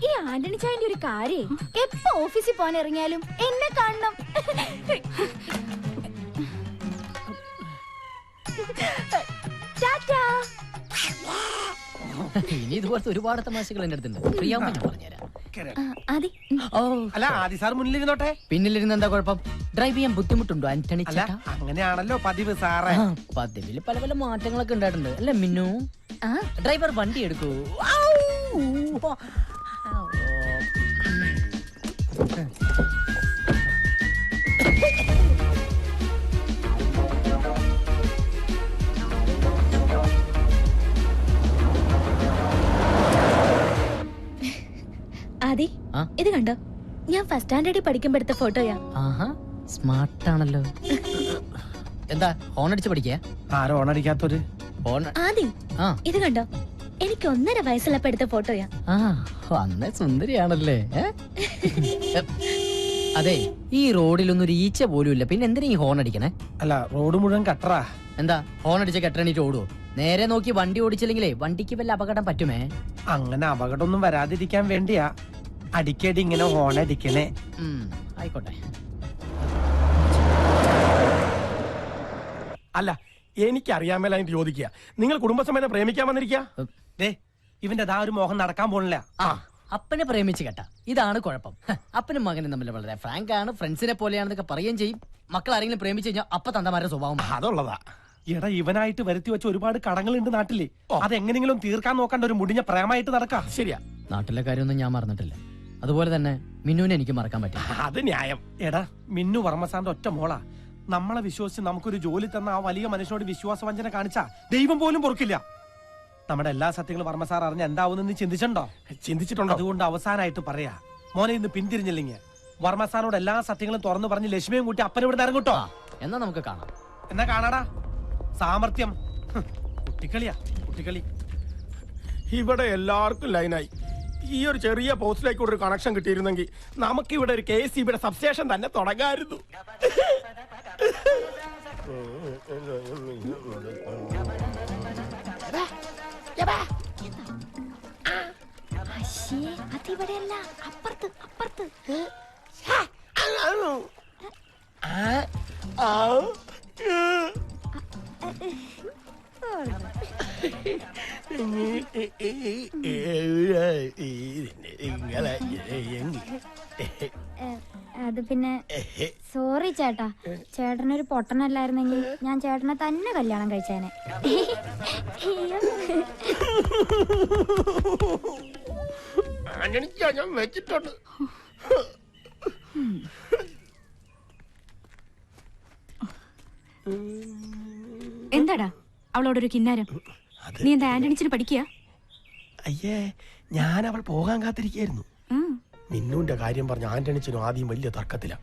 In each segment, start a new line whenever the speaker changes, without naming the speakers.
ഈ ആന്റണി ചായന്റെ ഒരു കാര്യം, എപ്പോ ഓഫീസിൽ പോകാൻ ഇറങ്ങിയാലും എന്നെ കാണണം.
ഇനി ഇതുപോലത്തെ ഒരുപാട് തമാശകൾ എന്റെ അടുത്തുണ്ട്. ഫ്രീയാവുമ്പോ ഞാൻ പറഞ്ഞുതരാം.
അല്ല ആദി സാർ മുന്നിലിരുന്നോട്ടെ.
പിന്നിലിരുന്ന് എന്താ കുഴപ്പം? ഡ്രൈവ് ചെയ്യാൻ ബുദ്ധിമുട്ടുണ്ടോ ആന്റണി ചേട്ടാ?
അങ്ങനെയാണല്ലോ പതിവ് സാറേ.
പതിവില് പല പല മാറ്റങ്ങളൊക്കെ ഉണ്ടായിട്ടുണ്ട് അല്ലേ മിന്നു? ഡ്രൈവർ വണ്ടി എടുക്കൂ.
ആദി, ഇത് കണ്ടോ? ഞാൻ ഫസ്റ്റ് സ്റ്റാൻഡേർഡിൽ പഠിക്കുമ്പോ എടുത്ത ഫോട്ടോയാ.
സ്മാർട്ട് ആണല്ലോ. എന്താ ഹോൺ അടിച്ച് പഠിക്കാ?
ആരോ ഹോൺ അടിക്കാത്തൊരു.
ആദി, ഇത് കണ്ടോ? എനിക്ക് 1.5 വയസ്സുള്ളപ്പോ എടുത്ത ഫോട്ടോയാ.
അന്നേ സുന്ദരിയാണല്ലേ. അതെ, ഈ റോഡിലൊന്നും ഒരു ഈച്ച പോലും ഇല്ല, പിന്നെ എന്തിനാ ഈ ഹോൺ അടിക്കണേ?
അല്ല, റോഡ് മുഴുവൻ കട്ടറാ.
എന്താ ഹോൺ അടിച്ച കെട്ടണിട്ട് ഓടുവോ? നേരെ നോക്കി വണ്ടി ഓടിച്ചില്ലെങ്കിലേ വണ്ടിക്ക് വല്ല അപകടം പറ്റുമേ.
അങ്ങനെ അപകടമൊന്നും വരാതിരിക്കാൻ വേണ്ടിയാ അടിക്കടി ഇങ്ങനെ ഹോൺ അടിക്കണേ.
ആയിക്കോട്ടെ.
അല്ല, എനിക്കറിയാമല്ല ചോദിക്കുക, നിങ്ങൾ കുടുംബസമേതം പ്രേമിക്കാൻ വന്നിരിക്കുക?
ഇവന്റെ ദാ ഒരു മോഹം നടക്കാൻ പോണില്ല.
അപ്പനെ പ്രേമിച്ച് കേട്ടാ, ഇതാണ് കുഴപ്പം. അപ്പനും മകനും തമ്മിൽ വളരെ ഫ്രാങ്ക് ആണ്, ഫ്രണ്ട്സിനെ പോലെയാണെന്നൊക്കെ പറയുകയും ചെയ്യും. മക്കൾ ആരെങ്കിലും പ്രേമിച്ചു കഴിഞ്ഞാൽ അപ്പ തന്തമാരുടെ സ്വഭാവം
അതുള്ളതാ.
എടാ, ഇവനായിട്ട് വരുത്തി വെച്ച ഒരുപാട് കടങ്ങളുണ്ട് നാട്ടില്. അതെങ്ങനെങ്കിലും തീർക്കാൻ നോക്കണ്ട ഒരു മുടിഞ്ഞ പ്രേമായിട്ട് നടക്കാം.
ശരിയാ,
നാട്ടിലെ കാര്യമൊന്നും ഞാൻ മറന്നിട്ടില്ല. അതുപോലെ തന്നെ മിന്നുവിനെ എനിക്ക് മറക്കാൻ പറ്റും.
അത് ന്യായം.
എടാ, മിന്നു വർമ്മസാറിന്റെ ഒറ്റ മോളാ. നമ്മളെ വിശ്വസിച്ച് നമുക്കൊരു ജോലി തന്ന ആ വലിയ മനുഷ്യനോട് വിശ്വാസവഞ്ചന കാണിച്ചാ ദൈവം പോലും പൊറുക്കില്ല. നമ്മുടെ എല്ലാ സത്യങ്ങളും വർമ്മസാർ അറിഞ്ഞ എന്താവുന്ന നീ ചിന്തിച്ചിട്ടുണ്ടോ? അതുകൊണ്ട് അവസാനമായിട്ട് പറയാ, മോനെ ഇന്ന് പിന്തിരിഞ്ഞില്ലെങ്കിൽ വർമ്മസാറിനോട് എല്ലാ സത്യങ്ങളും തുറന്നു പറഞ്ഞ് ലക്ഷ്മിയും കൂട്ടി അപ്പനെ ഇവിടെ ഇറങ്ങും കേട്ടോ.
എന്നാ നമുക്ക് കാണാം.
എന്നാ കാണാടാ. സാമർത്ഥ്യം കുട്ടിക്കളിയാ, കുട്ടിക്കളി.
ഇവിടെ എല്ലാവർക്കും ലൈനായി. ഈ ഒരു ചെറിയ പോസ്റ്റിലേക്ക് ഒരു കണക്ഷൻ കിട്ടിയിരുന്നെങ്കിൽ നമുക്കിവിടെ ഒരു KCB സബ്സ്റ്റേഷൻ തന്നെ തുടങ്ങായിരുന്നു.
അതിവിടെയല്ല, അപ്പുറത്ത് അപ്പുറത്ത്. അത് പിന്നെ സോറി ചേട്ടാ, ചേട്ടനൊരു പൊട്ടനല്ലായിരുന്നെങ്കിൽ ഞാൻ ചേട്ടനെ തന്നെ കല്യാണം കഴിച്ചേനെ.
ഞാൻ വെച്ചിട്ടുണ്ട്.
എന്താടാ അവളോടൊരു കിന്നാരം? നീ എന്താ ആന്റണിച്ചിന് പഠിക്കുക?
അയ്യേ, ഞാൻ അവൾ പോകാൻ കാത്തിരിക്കായിരുന്നു. മിന്നുവിന്റെ കാര്യം പറഞ്ഞ ആന്റണിച്ചനും ആദ്യം വലിയ തർക്കത്തില.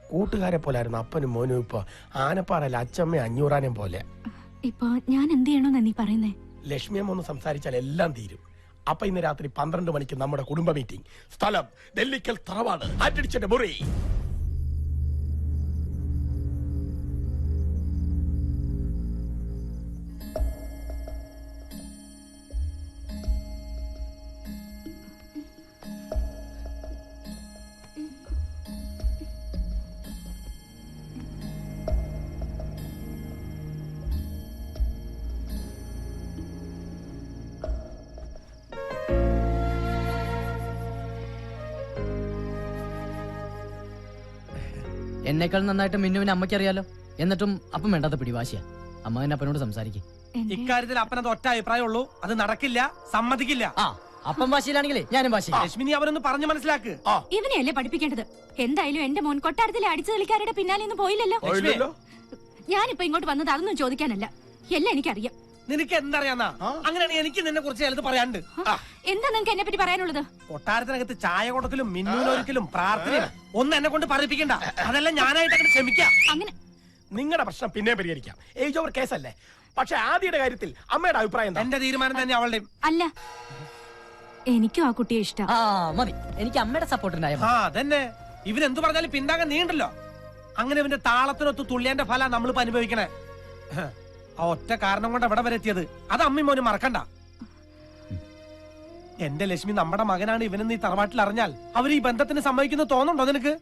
കൂട്ടുകാരെ പോലായിരുന്നു അപ്പനും മോനും. ഇപ്പൊ ആനപ്പാറല്ല അച്ചമ്മ അഞ്ഞൂറാനും പോലെ.
ഇപ്പൊ ഞാൻ എന്ത് ചെയ്യണോന്നാ നീ പറയുന്നേ?
ലക്ഷ്മിയമ്മ ഒന്ന് സംസാരിച്ചാൽ എല്ലാം തീരും. അപ്പൊ ഇന്ന് രാത്രി 12 മണിക്ക് നമ്മുടെ കുടുംബ മീറ്റിംഗ്. സ്ഥലം നെല്ലിക്കൽ തറവാട്, ആന്റണിച്ചന്റെ മുറി.
എന്നേക്കാൾ നന്നായിട്ട് മിന്നുവിനെ അമ്മയ്ക്കറിയാലോ. എന്നിട്ടും അപ്പം വേണ്ടാത്ത പിടിവാശിയാ. അമ്മ തന്നെ അപ്പനോട് സംസാരിക്കും.
ഇക്കാര്യത്തിൽ അപ്പനത് ഒറ്റ അഭിപ്രായമുള്ളൂ. അത് നടക്കില്ല, സമ്മതിക്കില്ല.
അപ്പം വാശിയിലാണെങ്കിലേ ഞാനും വാശി.
ലക്ഷ്മി, അവനൊന്ന് പറഞ്ഞു മനസ്സിലാക്ക്.
ഇവനെയല്ലേ പഠിപ്പിക്കേണ്ടത്? എന്തായാലും എന്റെ മോൻ കൊട്ടാരത്തിലെ അടിച്ചു കളിക്കാരുടെ പിന്നാലെ ഒന്നും പോയില്ലല്ലോ. ഞാനിപ്പോ ഇങ്ങോട്ട് വന്നത് അതൊന്നും ചോദിക്കാനല്ല, എല്ലാം എനിക്കറിയാം.
നിനക്ക് എന്തറിയാന്നാ? അങ്ങനെയാണെങ്കിൽ എനിക്ക് നിന്നെ കുറിച്ച് ചിലത് പറയാനുണ്ട്.
എന്താ നിനക്ക് എന്നെ പറ്റി പറയാനുള്ളത്?
കൊട്ടാരത്തിനകത്ത് ചായ കൊടുക്കലും മിന്നൂനൊരിക്കലും പ്രാർത്ഥനയും ഒന്നും എന്നെ കൊണ്ട് പറയിപ്പിക്കണ്ട. അതെല്ലാം ഞാനായിട്ട് അങ്ങനെ ക്ഷമിക്കാം.
അങ്ങനെ
നിങ്ങളുടെ പ്രശ്നം പിന്നെ പരിഹരിക്കാം. ഏജ് ഓവർ കേസല്ലേ. പക്ഷെ ആദ്യയുടെ കാര്യത്തിൽ അമ്മയുടെ അഭിപ്രായം
എന്റെ തീരുമാനം തന്നെ അവളുടെയും.
അല്ല, എനിക്കും ആ കുട്ടിയെ ഇഷ്ടം.
മതി, എനിക്ക് അമ്മയുടെ സപ്പോർട്ടുണ്ടായ.
അതന്നെ, ഇവനെന്തു പറഞ്ഞാലും പിന്താങ്ങാൻ നീണ്ടല്ലോ. അങ്ങനെ ഇവന്റെ താളത്തിനൊത്ത് തുള്ളിയന്റെ ഫല നമ്മളിപ്പോ അനുഭവിക്കണേ. ആ ഒറ്റ കാരണം കൊണ്ട് എവിടെ വരെ എത്തിയത് അത് അമ്മയും മോനും മറക്കണ്ട. എന്റെ ലക്ഷ്മി നമ്മുടെ മകനാണ് ഇവനെന്ന് ഈ തറവാട്ടിൽ അറിഞ്ഞാൽ അവർ ഈ ബന്ധത്തിന് സമ്മതിക്കുന്ന തോന്നുന്നുണ്ടോ നിനക്ക്?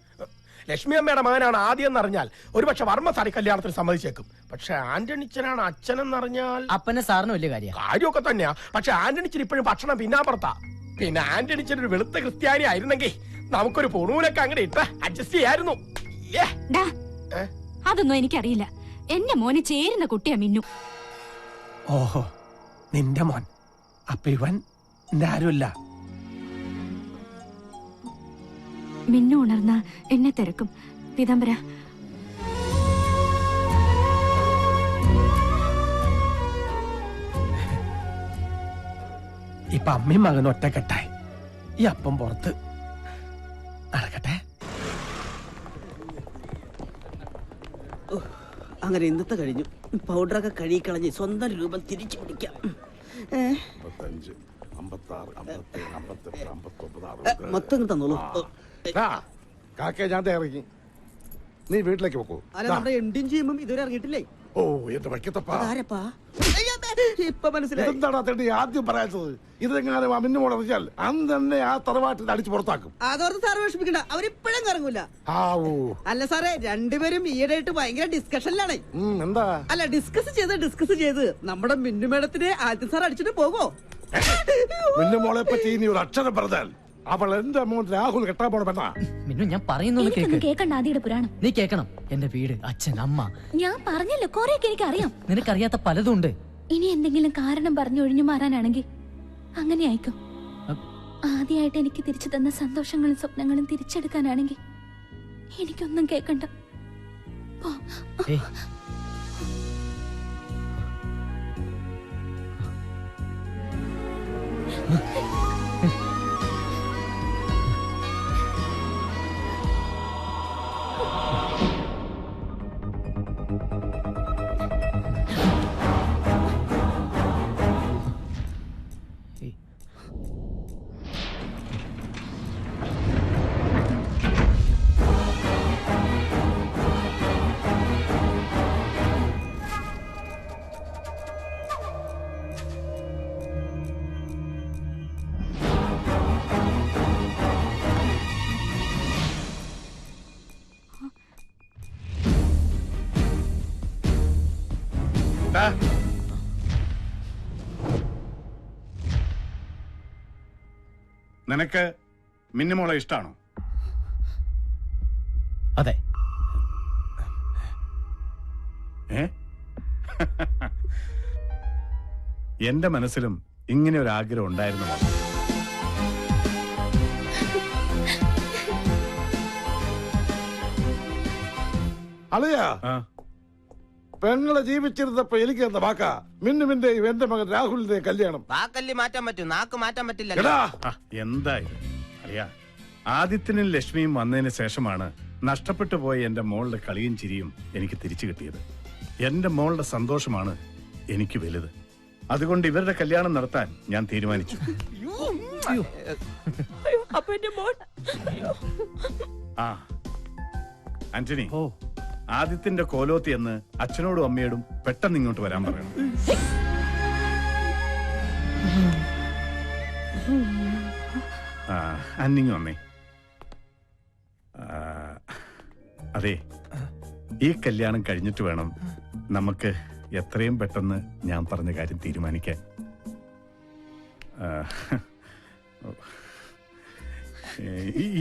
ലക്ഷ്മി അമ്മയുടെ മകനാണ് ആദ്യം എന്നറിഞ്ഞാൽ ഒരുപക്ഷെ വർമ്മ സാറി കല്യാണത്തിന് സമ്മതിച്ചേക്കും. പക്ഷെ ആന്റണിച്ചനാണ് അച്ഛനെന്നറിഞ്ഞാൽ
അപ്പനെ സാറിന് വലിയ കാര്യമാണ്.
കാര്യമൊക്കെ തന്നെയാ. പക്ഷെ ആന്റണിച്ചൻ ഇപ്പോഴും ഭക്ഷണം പിന്നാപ്പുറത്താ. പിന്നെ ആന്റണിച്ചൻ ഒരു വെളുത്ത ക്രിസ്ത്യാനി ആയിരുന്നെങ്കിൽ നമുക്കൊരു പൊണൂലൊക്കെ അങ്ങനെ ഇട്ട് അഡ്ജസ്റ്റ് ചെയ്യായിരുന്നു.
അതൊന്നും എനിക്കറിയില്ല. എന്റെ മോന് ചേരുന്ന കുട്ടിയാ മിന്നു.
ഓഹോ, നിന്റെ മോൻ. അപ്പൊ ഇവൻ എന്റെ ആരുമല്ല.
മിന്നു ഉണർന്ന എന്നെ തിരക്കും. പീതാംബര,
ഇപ്പൊ അമ്മയും മകനും ഒറ്റക്കെട്ടായി. ഈ അപ്പം പുറത്ത് നടക്കട്ടെ.
അങ്ങനെ ഇന്നത്തെ കഴിഞ്ഞു. പൗഡറൊക്കെ കഴുകിക്കളഞ്ഞ് സ്വന്തം രൂപം തിരിച്ചു പിടിക്കാം. മൊത്തം തന്നോളൂ.
കാക്കയെ ഞാൻ ഇറങ്ങി, നീ വീട്ടിലേക്ക് പോക്കൂ.
അല്ല, നമ്മുടെ എംഡിയും ചെയ്യുമ്പം ഇതുവരെ ഇറങ്ങിയിട്ടില്ലേ?
ഓ എന്റെ വയ്ക്കത്തപ്പാ,
ഇപ്പൊ മനസ്സിലായി.
എന്താണ് തേണ്ടി ആദ്യം പറയാത്തത്? ഇതെങ്ങാനും മിന്നുമോൾ അറിഞ്ഞാൽ അന്ന് തന്നെ ആ തറവാട്ടിൽ അടിച്ചു പുറത്താക്കും.
അതോർത്ത് സാറ് വിഷമിക്കണ്ട, അവരിപ്പോഴും ഇറങ്ങൂല. അല്ല സാറേ, രണ്ടുപേരും ഈയിടെയായിട്ട് ഭയങ്കര ഡിസ്കഷനിലാണ്.
എന്താ?
അല്ല, ഡിസ്കസ് ചെയ്ത് നമ്മുടെ മിന്നു മേഡത്തിനെ ആദ്യം സാർ അടിച്ചിട്ട് പോകോ?
മിന്നുമോളെ പറ്റി ഇനി ഒരു അക്ഷരം പറഞ്ഞാൽ അവൾ എന്റെ മോൻ രാഹുൽ കെട്ടാൻ പോണെന്നാ.
മിന്നു, ഞാൻ പറയുന്നത്
കേക്കണ്ട. ആദിയുടെ പുരാണം
നീ കേക്കണം. എന്റെ വീട്, അച്ഛൻ, അമ്മ.
ഞാൻ പറഞ്ഞല്ലോ, കൊറേയൊക്കെ എനിക്ക് അറിയാം.
നിനക്കറിയാത്ത പലതും ഉണ്ട്.
ഇനി എന്തെങ്കിലും കാരണം പറഞ്ഞു ഒഴിഞ്ഞു മാറാനാണെങ്കിൽ അങ്ങനെ ആയിക്കോ. ആദ്യമായിട്ട് എനിക്ക് തിരിച്ചു തന്ന സന്തോഷങ്ങളും സ്വപ്നങ്ങളും തിരിച്ചെടുക്കാനാണെങ്കിൽ എനിക്കൊന്നും കേക്കണ്ട.
നിനക്ക് മിന്നുമോളെ ഇഷ്ടാണോ?
അതെ.
എന്റെ മനസ്സിലും ഇങ്ങനെ ഒരു ആഗ്രഹം ഉണ്ടായിരുന്നു. അളിയാ, പെങ്ങളെ ജീവിച്ചിരുന്നപ്പോ എനിക്ക് തന്ന വാക്കാ മിന്നുവിന്റെയും എന്റെ മകൻ രാഹുലിന്റെയും കല്യാണം.
വാക്കല്ലി മാറ്റാൻ പറ്റും, നാക്ക് മാറ്റാൻ പറ്റില്ല.
എന്തായാലും അറിയാ, ആദിത്യനും ലക്ഷ്മിയും വന്നതിന് ശേഷമാണ് നഷ്ടപ്പെട്ടു പോയ എന്റെ മോളുടെ കളിയും ചിരിയും എനിക്ക് തിരിച്ചു കിട്ടിയത്. എന്റെ മോളുടെ സന്തോഷമാണ് എനിക്ക് വലുത്. അതുകൊണ്ട് ഇവരുടെ കല്യാണം നടത്താൻ ഞാൻ തീരുമാനിച്ചു. ആ ആന്റണി, ആദിത്യന്റെ കോലോത്തി എന്ന് അച്ഛനോടും അമ്മയോടും പെട്ടെന്ന് ഇങ്ങോട്ട് വരാൻ പറയണം. അന്നിങ്ങ് വന്നേ. അതെ, ഈ കല്യാണം കഴിഞ്ഞിട്ട് വേണം നമുക്ക് എത്രയും പെട്ടെന്ന് ഞാൻ പറഞ്ഞ കാര്യം തീരുമാനിക്കാൻ.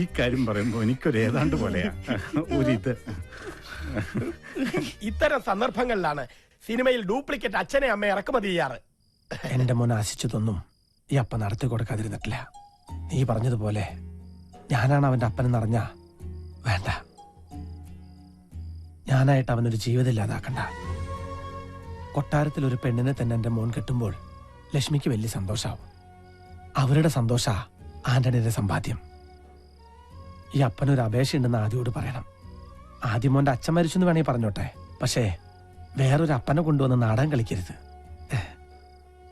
ഈ കാര്യം പറയുമ്പോ എനിക്കൊരു ഏതാണ്ട് പോലെയാ ഒരിത്.
ഇത്തരം സന്ദർഭങ്ങളിലാണ് സിനിമയിൽ ഡ്യൂപ്ലിക്കേറ്റ് അച്ഛനെ അമ്മയെ ഇറക്കുമതി ചെയ്യാറ്.
എന്റെ മോൻ ആശിച്ചതൊന്നും ഈ അപ്പ നടത്തി കൊടുക്കാതിരുന്നിട്ടില്ല. നീ പറഞ്ഞതുപോലെ ഞാനാണ് അവന്റെ അപ്പനെന്നറിഞ്ഞ വേണ്ട. ഞാനായിട്ട് അവനൊരു ജീവിതം ഇല്ലാതാക്കണ്ട. കൊട്ടാരത്തിൽ ഒരു പെണ്ണിനെ തന്നെ എന്റെ മോൻ കെട്ടുമ്പോൾ ലക്ഷ്മിക്ക് വലിയ സന്തോഷാവും. അവരുടെ സന്തോഷ ആന്റണിയുടെ സമ്പാദ്യം. ഈ അപ്പനൊരു അപേക്ഷയുണ്ടെന്ന് ആദ്യോട് പറയണം. ആദ്യം മോന്റെ അച്ഛൻ മരിച്ചു എന്ന് വേണമെങ്കിൽ പറഞ്ഞോട്ടെ, പക്ഷേ വേറൊരു അപ്പനെ കൊണ്ടുവന്ന് നാടകം കളിക്കരുത്.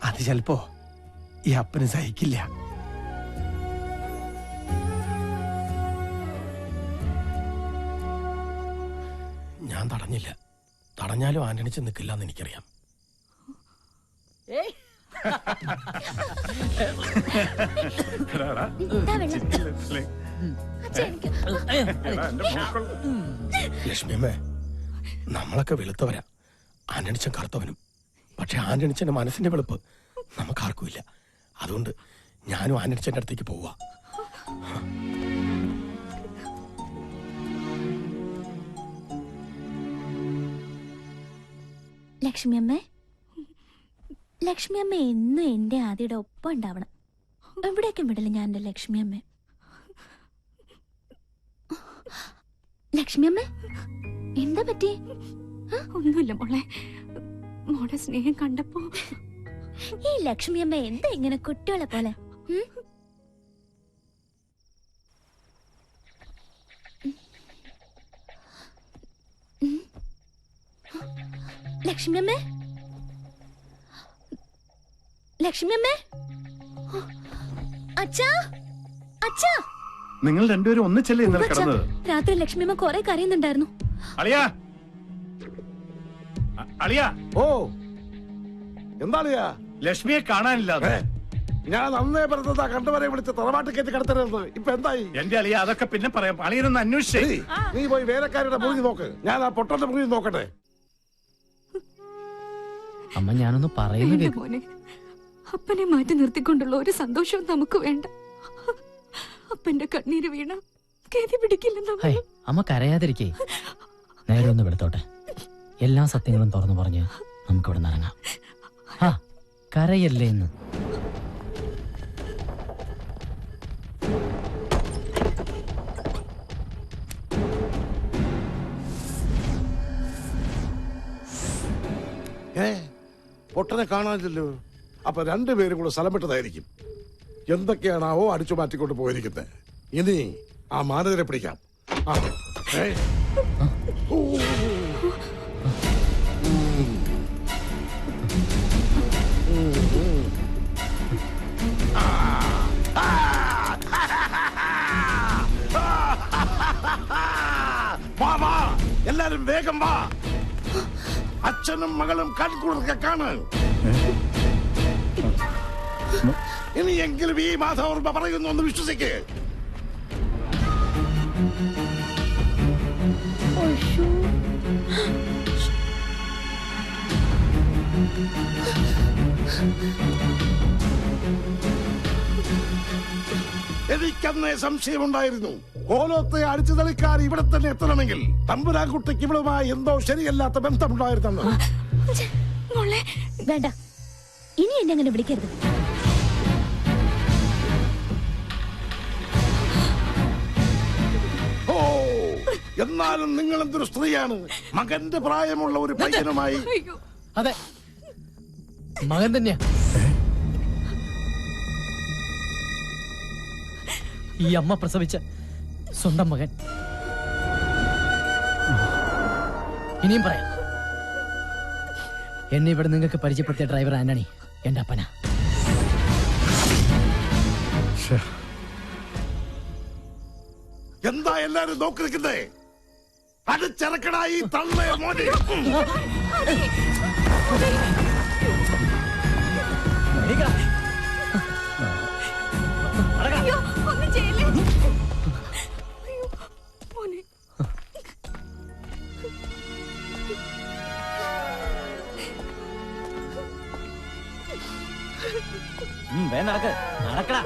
അത് ചിലപ്പോ ഈ അപ്പന് സഹിക്കില്ല.
ഞാൻ തടഞ്ഞില്ല. തടഞ്ഞാലും ആന്റണിച്ച് നിൽക്കില്ല എന്ന് എനിക്കറിയാം.
എടാ, എടാ.
ഇതാ വെള്ളം.
ചിരിക്കില്ല, ലക്ഷ്മി.
അച്ഛാ, എനിക്ക്
എടാ, എന്റെ മോക്കൾ.
ലക്ഷ്മിയമ്മേ, നമ്മളൊക്കെ വെളുത്തവരാ, ആന്റണിച്ചൻ കറുത്തവനും. പക്ഷെ ആന്റണിച്ചന്റെ മനസ്സിന്റെ വെളുപ്പ് നമുക്കാർക്കും ഇല്ല. അതുകൊണ്ട് ഞാനും ആന്റണിച്ചന്റെ അടുത്തേക്ക് പോവാ.
ലക്ഷ്മിയമ്മേ, ലക്ഷ്മിയമ്മ എന്നും എന്റെ ആദിയുടെ ഒപ്പം ഉണ്ടാവണം. എവിടേക്കും വിടില്ല ഞാൻ എന്റെ ലക്ഷ്മിയമ്മേ. ലക്ഷ്മിയമ്മേ, എന്താ പറ്റി?
ഒന്നുമില്ല മോളെ, മോടെ സ്നേഹം കണ്ടപ്പോ
ഈ ലക്ഷ്മിയമ്മ എന്താ ഇങ്ങനെ കുട്ടികളെ പോലെ? ലക്ഷ്മിയമ്മേ, ലക്ഷ്മിയമ്മേ, അച്ഛാ, അച്ഛാ.
നിങ്ങൾ രണ്ടുപേരും ഒന്നിച്ചല്ലേ ഇന്നലെ
അച്ഛാ,
കിടന്നത്?
രാത്രി ലക്ഷ്മിയമ്മ കുറെ കരയുന്നുണ്ടായിരുന്നു.
അളിയാ, അളിയാ,
ഓ എന്താളിയാ?
ലക്ഷ്മിയെ കാണാനില്ലാതെ.
ഞാൻ അന്നേ പറഞ്ഞതാ കണ്ടവരെ വിളിച്ച് തറവാട്ട് കയറ്റി കിടത്തരുത്. ഇപ്പൊ എന്തായി?
എന്റെ അളിയ, അതൊക്കെ പിന്നെ പറയാം. അളിയനൊന്ന് അന്വേഷിച്ചേ.
നീ പോയി വേലക്കാരുടെ മുറി നോക്ക്, ഞാൻ ആ പൊട്ടന്റെ മുറി നോക്കട്ടെ.
അമ്മ ഞാനൊന്ന് പറയുന്നു
വേണ്ട മോനെ, അപ്പനെ മാറ്റി നിർത്തിക്കൊണ്ടുള്ള ഒരു സന്തോഷവും നമുക്ക് വേണ്ട. അപ്പന്റെ കണ്ണീര് വീണ ഗതി പിടിക്കില്ല.
ഹൈ, അമ്മ കരയാതിരിക്കേ. നേരെ ഒന്ന് വെളുത്തോട്ടെ, എല്ലാ സത്യങ്ങളും തുറന്നു പറഞ്ഞ് നമുക്കിവിടെ നിറങ്ങാം. ആ, കരയല്ലേ എന്ന്.
പൊട്ടനെ കാണാനില്ലല്ലോ. അപ്പൊ രണ്ടുപേരും കൂടെ സ്ഥലം വിട്ടതായിരിക്കും. എന്തൊക്കെയാണാവോ അടിച്ചു മാറ്റിക്കൊണ്ട് പോയിരിക്കുന്നത്. ഇനി ആ മാനേജരെ പിടിക്കാം. ആ, വാ, എല്ലാരും വേഗം വാ. അച്ഛനും മകളും കൺകുളിർക്കെ കാണാൻ. ഇനിയെങ്കിലും ഈ മാധവർമ്മ പറയുന്നു ഒന്ന് വിശ്വസിക്ക്. എനിക്കന്നേ സംശയമുണ്ടായിരുന്നു. കോലത്തെ അടിച്ചു തളിക്കാർ ഇവിടെ തന്നെ എത്തണമെങ്കിൽ തമ്പുരാൻകുട്ടിക്ക് ഇവളുമായി എന്തോ ശരിയല്ലാത്ത ബന്ധമുണ്ടായിരുന്നു.
വേണ്ട, ഇനി എന്നെ അങ്ങനെ വിളിക്കരുത്.
ഓ, എന്നാലും നിങ്ങൾ എന്തൊരു സ്ത്രീയാണ്. മകന്റെ പ്രായമുള്ള ഒരു പയ്യനുമായി.
അതെ, മകൻ തന്നെയാ. ഈ അമ്മ പ്രസവിച്ച സ്വന്തം മകൻ. ഇനിയും പറയാം, എന്നെ ഇവിടെ നിങ്ങൾക്ക് പരിചയപ്പെടുത്തിയ ഡ്രൈവർ ആന്റണി എന്റെ അപ്പനാ.
എന്താ എല്ലാരും നോക്കി നിൽക്കുന്നേ? അടിച്ചിറക്കടായി തള്ളേ മോനെ.
അയ്യോ, ഒന്നും ചെയ്യല്ലേ. അയ്യോ, മോനെ.
നടക്കടാ.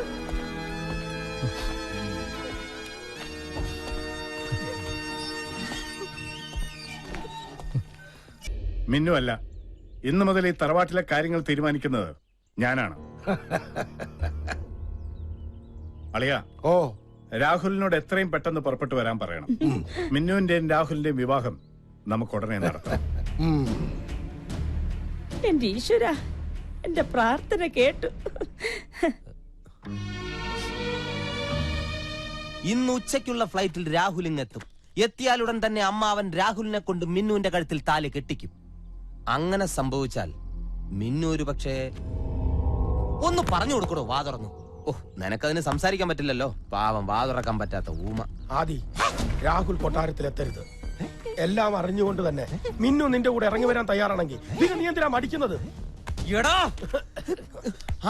മിന്നുവല്ല, ഇന്നു മുതൽ ഈ തറവാട്ടിലെ കാര്യങ്ങൾ തീരുമാനിക്കുന്നത് ഞാനാണ്. അളിയ,
ഓ,
രാഹുലിനോട് എത്രയും പെട്ടെന്ന് പുറപ്പെട്ടു വരാൻ പറയണം. മിന്നുവിന്റെയും രാഹുലിന്റെയും വിവാഹം നമുക്ക് ഉടനെ നടത്താം.
എന്റെ ഈശ്വര, എന്റെ പ്രാർത്ഥന കേട്ടു.
ഇന്ന് ഉച്ചയ്ക്കുള്ള ഫ്ലൈറ്റിൽ രാഹുൽ ഇങ്ങെത്തും. എത്തിയാലുടൻ തന്നെ അമ്മാവൻ രാഹുലിനെ കൊണ്ട് മിന്നുവിന്റെ കഴുത്തിൽ താലി കെട്ടിക്കും. അങ്ങനെ സംഭവിച്ചാൽ മിന്നു ഒരു പക്ഷേ ഒന്ന് പറഞ്ഞു കൊടുക്കണോ? വാ തുറന്നു. ഓ, നിനക്കതിന് സംസാരിക്കാൻ പറ്റില്ലല്ലോ. പാവം, വാ തുറക്കാൻ പറ്റാത്ത ഊമ.
ആദി, രാഹുൽ കൊട്ടാരത്തിലെത്തരുത്. എല്ലാം അറിഞ്ഞുകൊണ്ട് തന്നെ മിന്നു നിന്റെ കൂടെ ഇറങ്ങി വരാൻ തയ്യാറാണെങ്കിൽ പിന്നെ നീ എന്തിനാ മടിക്കുന്നത്?
എടാ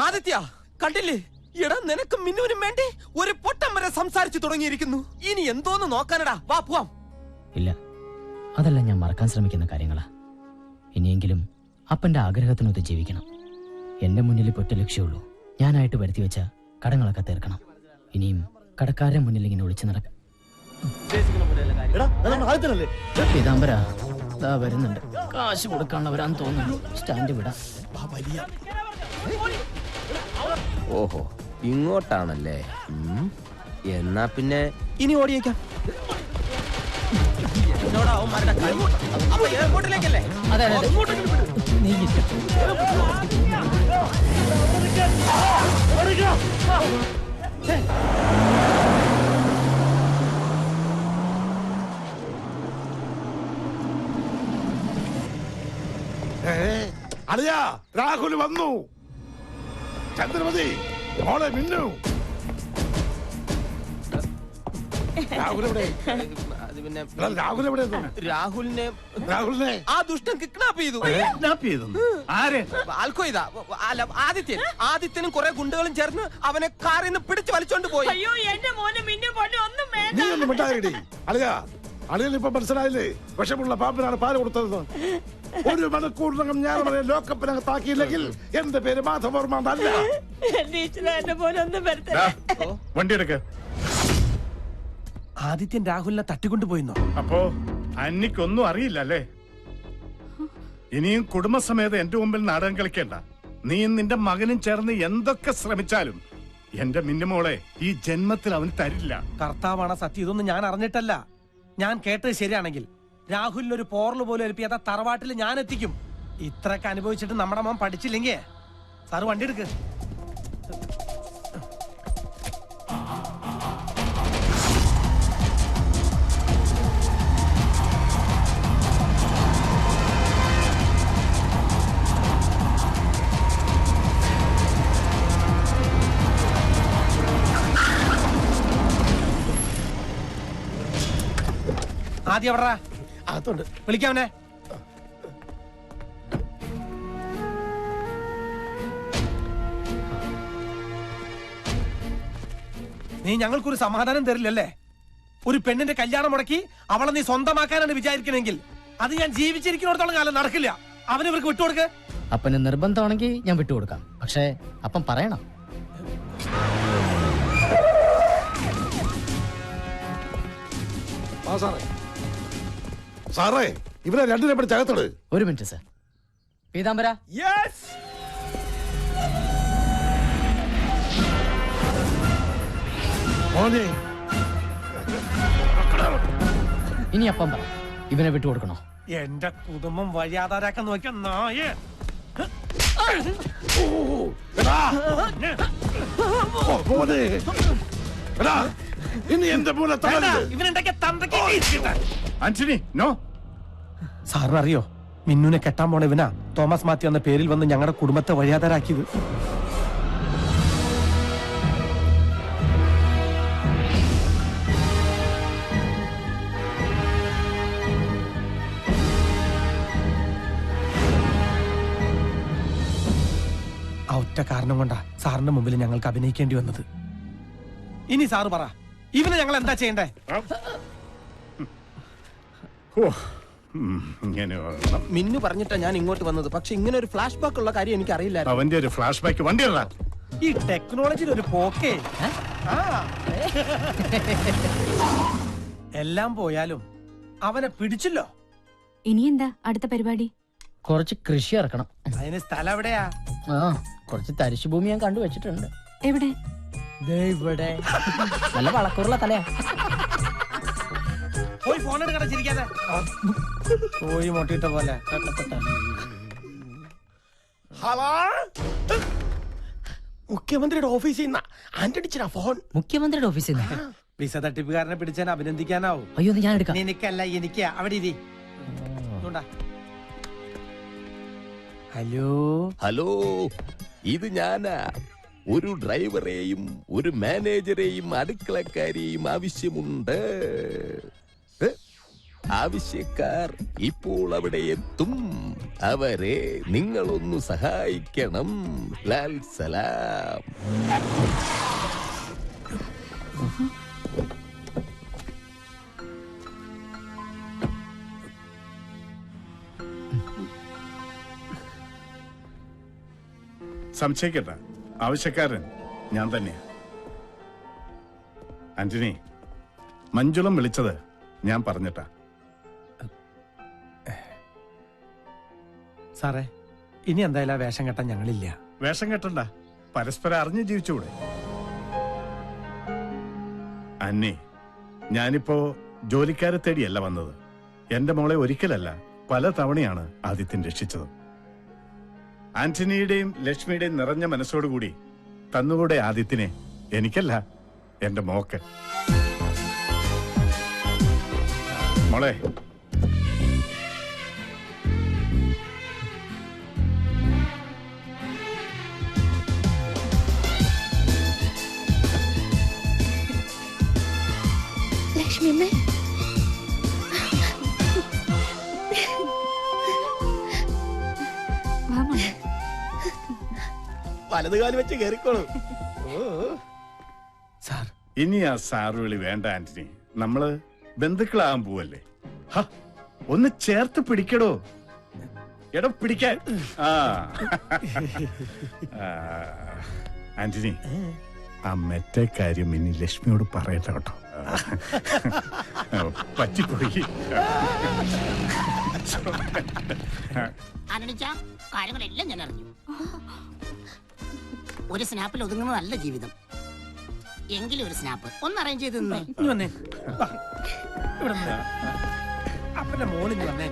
ആദിത്യ കണ്ടില്ലേ, എടാ നിനക്ക് മിന്നുവിനും വേണ്ടി ഒരു പൊട്ടം വരെ സംസാരിച്ചു തുടങ്ങിയിരിക്കുന്നു. ഇനി എന്തോന്ന് നോക്കാനടാ, വാ പോവാം.
ഇല്ല, അതെല്ലാം ഞാൻ മറക്കാൻ ശ്രമിക്കുന്ന കാര്യങ്ങളാ. ഇനിയെങ്കിലും അപ്പന്റെ ആഗ്രഹത്തിനൊത്ത് ജീവിക്കണം. എന്റെ മുന്നിൽ ഒറ്റ ലക്ഷ്യമുള്ളൂ, ഞാനായിട്ട് വരുത്തി വെച്ച കടങ്ങളൊക്കെ തീർക്കണം. ഇനിയും കടക്കാരുടെ മുന്നിൽ ഇങ്ങനെ ഒളിച്ചു നടക്കാം. പീതാംബര വരുന്നുണ്ട്, കാശ് കൊടുക്കാനുള്ളവരാന്ന് തോന്നുന്നു. സ്റ്റാൻഡ് വിടാം.
ഓഹോ, ഇങ്ങോട്ടാണല്ലേ. എന്നാ പിന്നെ ഇനി ഓടിയേക്കാം. എയർപോർട്ടിലേക്കല്ലേ?
അതെ അതെ, നീ
അളിയാ, രാഹുൽ വന്നു. ചന്ദ്രമതി, മോളെ മിന്നു.
രാഹുലിനെ ആ ദുഷ്ടൻ കിഡ്നാപ്പ് ചെയ്തു. ആദിത്യനും കുറെ ഗുണ്ടകളും ചേർന്ന് അവനെ കാറിൽ നിന്ന് പിടിച്ചു വലിച്ചോണ്ട് പോയി.
അയ്യോ എന്റെ മോനെ മിന്നു പൊന്നു ഒന്നും വേണ്ട.
നീ ഒന്നും മിണ്ടായിടി. അളിയാ, അളിയൻ ഇപ്പൊ മനസ്സിലായില്ലേ വിഷമുള്ള പാമ്പിനാണ് പാല് കൊടുത്തത്. 1 മണിക്കൂറിനകം ഞാൻ അവരെ ലോക്കപ്പിനകത്താക്കിയില്ലെങ്കിൽ എന്റെ പേര് മാധവർമ്മ അല്ല.
എന്റെ പോലെ ഒന്നും വരട്ടെ.
വണ്ടി എടുക്ക.
ആദിത്യൻ രാഹുലിനെ തട്ടിക്കൊണ്ടുപോയിന്നോ?
അപ്പോ അന്നിക്കൊന്നും അറിയില്ല അല്ലേ? ഇനിയും കുടുംബസമേതം എന്റെ മുമ്പിൽ നാടകം കളിക്കേണ്ട. നീയും നിന്റെ മകനും ചേർന്ന് എന്തൊക്കെ ശ്രമിച്ചാലും എന്റെ മിന്നുമോളെ ഈ ജന്മത്തിൽ അവന് തരില്ല.
കർത്താവാണ് സത്യം. ഇതൊന്നും ഞാൻ അറിഞ്ഞിട്ടല്ല. ഞാൻ കേട്ടത് ശരിയാണെങ്കിൽ രാഹുലിന് ഒരു പോറല് പോലും എൽപ്പിയാത്ത തറവാട്ടിൽ ഞാൻ എത്തിക്കും. ഇത്രയൊക്കെ അനുഭവിച്ചിട്ട് നമ്മുടെ മോൻ പഠിച്ചില്ലെങ്കിൽ സാറ് വണ്ടി എടുക്ക്. ആദ്യം എവിടാ?
അതുണ്ട്,
വിളിക്കാവനെ. നീ ഞങ്ങൾക്കൊരു സമാധാനം തരില്ലല്ലേ? ഒരു പെണ്ണിന്റെ കല്യാണം മുടക്കി അവളെ നീ സ്വന്തമാക്കാനാണ് വിചാരിക്കണമെങ്കിൽ അത് ഞാൻ ജീവിച്ചിരിക്കുന്നിടത്തോളം കാലം നടക്കില്ല. അവന് ഇവർക്ക് വിട്ടുകൊടുക്ക്.
അപ്പന് നിർബന്ധമാണെങ്കിൽ ഞാൻ വിട്ടുകൊടുക്കാം, പക്ഷേ അപ്പം പറയണം.
സാറേ, ഇവരെ രണ്ടിനെ പിടിച്ച് അകത്തോട്.
ഒരു മിനിറ്റ് സർ. പീതാംബര, ഇനി അപ്പം പറ, ഇവനെ വിട്ടുകൊടുക്കണോ?
എന്റെ കുടുംബം വഴിയാധാരാക്കാൻ നോക്കിയ നായേ. സാറിനറിയോ, മിന്നുനെ കെട്ടാൻ പോണ ഇവനാ തോമസ് മാത്യു എന്ന പേരിൽ വന്ന് ഞങ്ങളുടെ കുടുംബത്തെ വഴിയാധാരാക്കിയത്. ആ ഒറ്റ കാരണം കൊണ്ടാ സാറിന്റെ മുമ്പിൽ ഞങ്ങൾക്ക് അഭിനയിക്കേണ്ടി വന്നത്. ഇനി സാറ് പറ, ഇവന് ഞങ്ങൾ എന്താ ചെയ്യണ്ടേ?
മിന്നു പറഞ്ഞിട്ടാ ഞാൻ ഇങ്ങോട്ട് വന്നത്. പക്ഷെ ഇങ്ങനെ ഒരു ഫ്ലാഷ് ബാക്ക് ഉള്ള കാര്യം എനിക്ക് അറിയില്ല.
അവന്റെ ഒരു ഫ്ലാഷ് ബാക്ക് വണ്ടി.
ഈ ടെക്നോളജിയിൽ ഒരു പോക്കേ. എല്ലാം പോയാലും അവനെ പിടിച്ചല്ലോ.
ഇനി എന്താ അടുത്ത പരിപാടി?
കുറച്ച് കൃഷി ഇറക്കണം.
അതിന് സ്ഥലം എവിടെയാ?
കുറച്ച് തരിശുഭൂമി ഞാൻ കണ്ടുവച്ചിട്ടുണ്ട്.
എവിടെ?
ഇവിടെ നല്ല വളക്കൂറുള്ള തലയാ.
പോയി ഫോൺ എടുക്കണ ചിരിക്കാതെ. പോയി മൊട്ടിട്ട പോലെ.
ഹലോ, മുഖ്യമന്ത്രിയുടെ ഓഫീസിൽ നിന്നാ ആന്റണിച്ചിനാ ഫോൺ.
മുഖ്യമന്ത്രിയുടെ ഓഫീസിൽ നിന്ന്?
വിസ തട്ടിപ്പുകാരനെ പിടിച്ചാൽ അഭിനന്ദിക്കാനാവും.
അയ്യോ, ഞാൻ എടുക്കാം.
നിനക്കല്ല, എനിക്ക്. അവിടെ ഇരി. ഹലോ
ഹലോ, ഇത് ഞാനാ. ഒരു ഡ്രൈവറെയും ഒരു മാനേജരെയും അടുക്കളക്കാരെയും ആവശ്യമുണ്ട്. ആവശ്യക്കാർ ഇപ്പോൾ അവിടെ എത്തും. അവരെ നിങ്ങളൊന്നു സഹായിക്കണം. ലാൽ സലാം.
സംശയിക്കട്ട, ആവശ്യക്കാരൻ ഞാൻ തന്നെയാ. ആന്റണി, മഞ്ജുളം വിളിച്ചത് ഞാൻ പറഞ്ഞിട്ടാ.
സാറേ, ഇനി എന്തായാലും ആ വേഷം കെട്ടാൻ ഞങ്ങളില്ല.
വേഷം കെട്ടണ്ട, പരസ്പരം അറിഞ്ഞ് ജീവിച്ചുകൂടെ? അന്നേ, ഞാനിപ്പോ ജോലിക്കാരെ തേടിയല്ല വന്നത്. എന്റെ മോളെ ഒരിക്കലല്ല പല തവണയാണ് ആദിത്യൻ രക്ഷിച്ചത്. ആന്റണിയുടെയും ലക്ഷ്മിയുടെയും നിറഞ്ഞ മനസ്സോടുകൂടി തന്നുകൂടെ ആദിത്യനെ? എനിക്കല്ല, എന്റെ മോക്ക്. മോളെ,
ലക്ഷ്മി അമ്മേ,
വലതുകാലം വെച്ച് കേറിക്കോളൂ.
സാർ,
ഇനി ആ സാറ് വിളി വേണ്ട ആന്റണി. നമ്മള് ബന്ധുക്കളാകാൻ പോവല്ലേ. ഒന്ന് ചേർത്ത് പിടിക്കടോ. എടോ, പിടിക്കാൻ. ആന്റണി, ആ മറ്റേ കാര്യം ഇനി ലക്ഷ്മിയോട് പറയട്ടെ കേട്ടോ. പറ്റിപ്പോയി.
കാര്യങ്ങളെല്ലാം ഞാൻ അറിഞ്ഞു. ഒരു സ്നാപ്പിൽ ഒതുങ്ങുന്ന നല്ല ജീവിതം. എങ്കിലും ഒരു സ്നാപ്പ് ഒന്ന് അറേഞ്ച് ചെയ്ത് നിന്നേ.
അപ്പന്റെ മോളിഞ്ഞ് വന്നേ.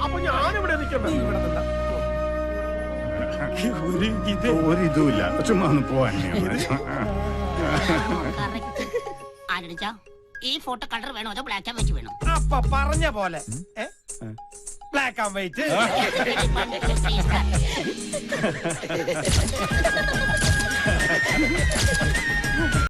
അപ്പൊ ഞാനിവിടെ
ഒരു ഇതുമില്ല, ചുമ്മാ ഒന്ന് പോവാൻ.
ഈ ഫോട്ടോ കളർ വേണോ അതോ ബ്ലാക്ക് ആൻഡ് വൈറ്റ് വേണോ?
അപ്പൊ പറഞ്ഞ പോലെ ബ്ലാക്ക് ആൻഡ് വൈറ്റ്.